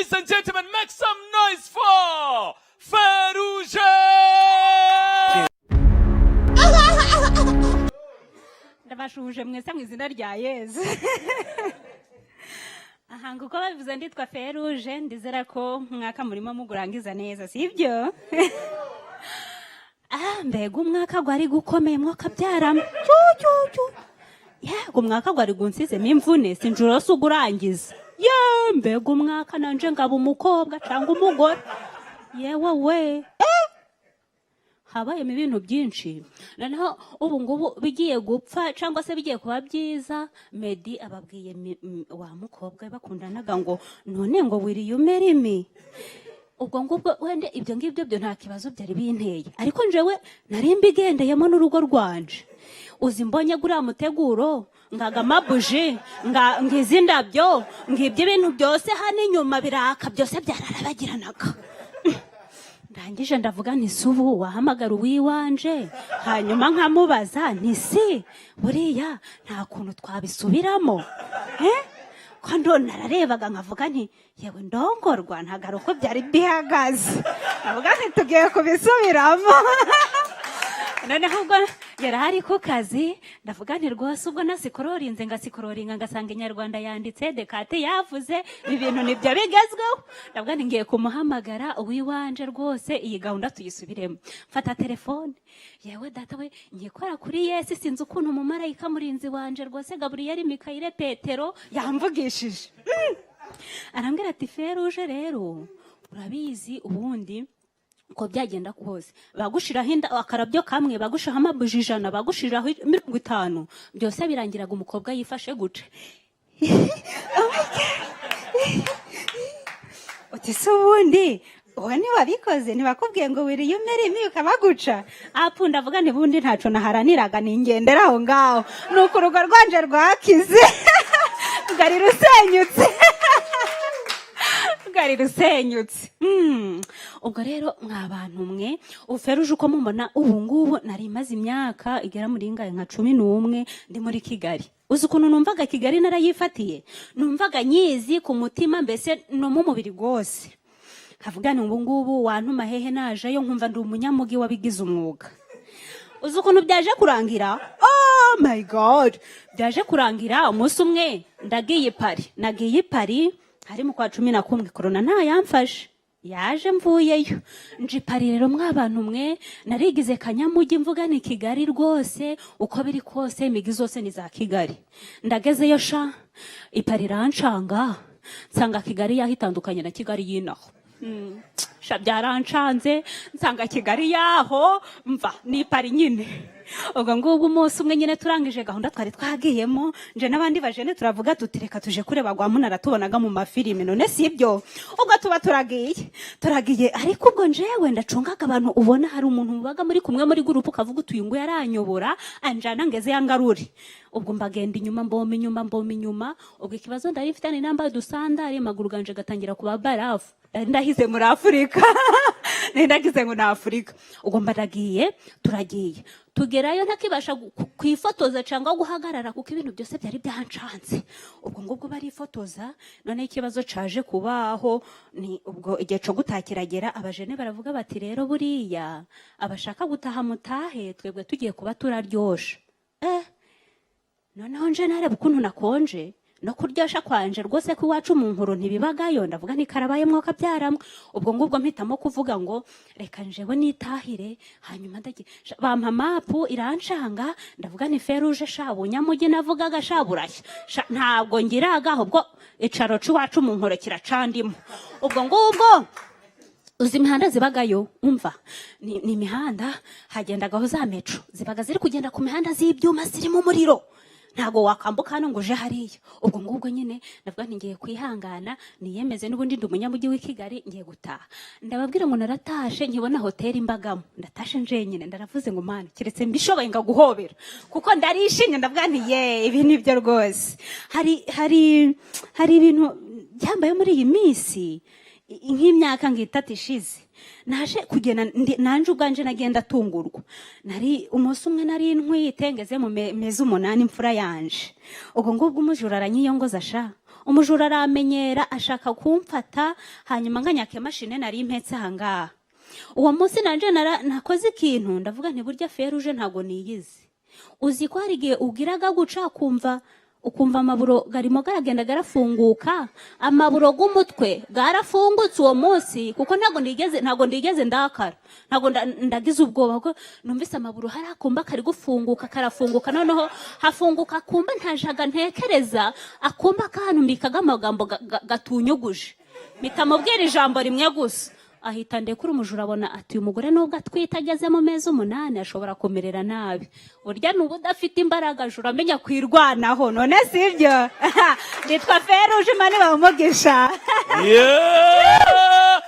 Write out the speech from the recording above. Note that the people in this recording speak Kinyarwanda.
Ladies and gentlemen, make some noise for Feruje! Ndabashuje mwese mu izina rya Yesu. Aha nguko babivuze nditwa Feruje, ndizera ko mwaka murimo mugurangiza neza, sibyo? Mbega umwaka gwari gukomeye mwaka byarama. Yego umwaka gwari gunsizemo imvune sinjuro sugurangiza. Mbega umwaka nanje ngaba umukobwa cyangwa umugore. Yewe we. Habayemo ibintu byinshi. Noneho ubu ngubu bigiye gupfa cyangwa se bigiye kuba byiza. Medi ababwiye wa mukobwa bakundanaga ngo none ngo wiri yumerimi. Ubwo ngubwo wende ibyo ngibyo byo nta kibazo byari binteye. Ariko njewe nari mbigendeyemo n'urugo rwanje. Uzi mbonye gura muteguro ngaga mabuji ngizi ndabyo ngibye ibintu byose hano inyuma biraka byose byararabagiranaga. Ndangije ndavuga nti subu wahamagara uwiwanje hanyuma nkamubaza nti si buriya nta kuntu twabisubiramo ko narebaga nkavuga nti yewe ndongorwa ntagaruko byari bihagaze ndavuga nti tugiye kubisubiramo. Noneho ubwo yari ari ku kazi ndavuga nti rwose ubwo nasikororinze ngasikororinga ngasanga inyarwanda yanditse Dekate yavuze ibintu nibyo bigezweho. Ndavuga nti ngiye kumuhamagara uwiwanje rwose iyi gahunda tuyisubiremo. Mfata telefone yewe data we ngikora kuri Yesu sinzi ukuntu umumarayika murinzi wanje rwose Gaburiyeli Mikayire Petero yamvugishije. Arambwira ati Feruje rero urabizi ubundi ko byagenda kose bagushiraho akarabyo kamwe bagushaho amabuji 100 bagushiraho 50 byose birangiraga umukobwa yifashe guce. Uti subundi wani wabikoze ntibakubwiye ngo wiri yumerimi ukabaguca apunda avuga nti bundi ntaco naharaniraga ningendera aho ngaho nuko urugo rwanje rwakize ngari rusenyutse gari rusenyutse. Ubwo rero mwabantu mwe Feruje uko mumubona ubu ngubu nari maze imyaka igera muri ngaye nka 11 ndi muri Kigali. Uzi ukuntu numvaga Kigali narayifatiye numvaga nyizi ku mutima mbese no mu mubiri gose kavuga ni ubu ngubu wantuma hehe naje yo nkumva ndi umunyamugi wabigize umwuga. Uzi ukuntu byaje kurangira, oh my god, byaje kurangira umunsi umwe ndagiye nagiye Paris hari mu kwa 11 corona nta yamfashe yaje mvuyeyo nje Paris. Rero mwabantu mwe narigize kanyamugi mvuga ni Kigali rwose uko biri kose imigi zose ni za Kigali. Ndagezeyo sha Paris rancanga nsanga Kigali yahitandukanye na Kigali yinaho. Sha byarancanze nsanga Kigali yaho mva ni Paris nyine. Ubwo ngubwo umunsi umwe nyine turangije gahunda twari twagiyemo nje n'abandi bajene turavuga tutireka tuje kureba gwa munara tubonaga mu mafilime none sibyo. Ubwo tuba turagiye ariko ubwo njewe ndacungaga abantu ubona hari umuntu mubaga muri kumwe muri group ukavuga utuyungu yaranyobora anjana ngeze yangaruri. Ubwo mbagenda inyuma mboma inyuma ubwo ikibazo ndari mfitane namba dusandari maguru ganje gatangira kuba barafu ndahize muri Afrika. Ndagize ngo na Afrika. Ubwo mbaragiye turagiye tugerayo ntakibasha kwifotoza cyangwa guhagarara kuko ibintu byose byari byancanze. Ubwo ngubwo barifotoza none ikibazo caje kubaho ni ubwo igihe cyo gutakiragera abajene baravuga bati rero buriya abashaka gutaha mutahe twebwe tugiye kuba turaryosha. Noneho nje nareba ukuntu nakonje no kuryosha kwanje rwose ko iwacu mu nkuru ntibibagayo ndavuga ni karabaye mwoka byaramwe. Ubwo ngubwo mpitamo kuvuga ngo reka njewe nitahire hanyuma bampa mapu irancanga ndavuga ni Feruje sha bunyamugi navugaga sha burashya ntabwo ngiraga ahubwo icaro cy'iwacu mu nkuru kiracandimo. Ubwo ngubwo uzi imihanda zibagayo umva ni imihanda hagendagaho za metro zibaga ziri kugenda ku mihanda z'ibyuma zirimo umuriro ntago wakambuka hano ngo je hariyo. Ubwo ngubwo nyine ndavuga ngiye kwihangana niyemeze n'ubundi ndi umunyamugi w'i Kigali ngiye gutaha. Ndababwira ngo naratashe nkibona hotel imbagamo ndatashe nje nyine ndaravuze ngo mana kiretse mbishoboye ngaguhobera kuko ndarishinye ndavuga nti ibi nibyo rwose. Hari ibintu byambaye muri iyi minsi nk'imyaka ngitatu ishize naje kugena nanje ubwanje nagenda tungurwa. Nari umunsi umwe nari ntwite ngeze mu mezi 8 imfura yanje. Ubwo ngubwo umujura aranyiyongoza sha umujura aramenyera ashaka kumfata hanyuma nganyaka mashine nari impetse hangaha uwo munsi nanje nakoze ikintu ndavuga nti burya feruje ntago niyizi uzi ko hari igihe ugiraga guca ukumva amaburo garimo garagenda garafunguka amaburo g'umutwe garafungutse uwo munsi kuko ntago ndigeze ndakara ntago ndagize ubwoba ko numvise amaburo harakumba kari gufunguka karafunguka noneho hafunguka kumba ntajaga ntekereza akumba kanumbikaga amagambo gatunyuguje mikamubwira ijambo rimwe gusa ahita ndekura umujura abona ati uyu mugore nubwo atwita ageze mu mezi 8 ashobora kumerera nabi urya nubu udafite imbaraga jura amenya kwirwanaho none sibyo nditwa Feruje Imana bamugisha Yeah!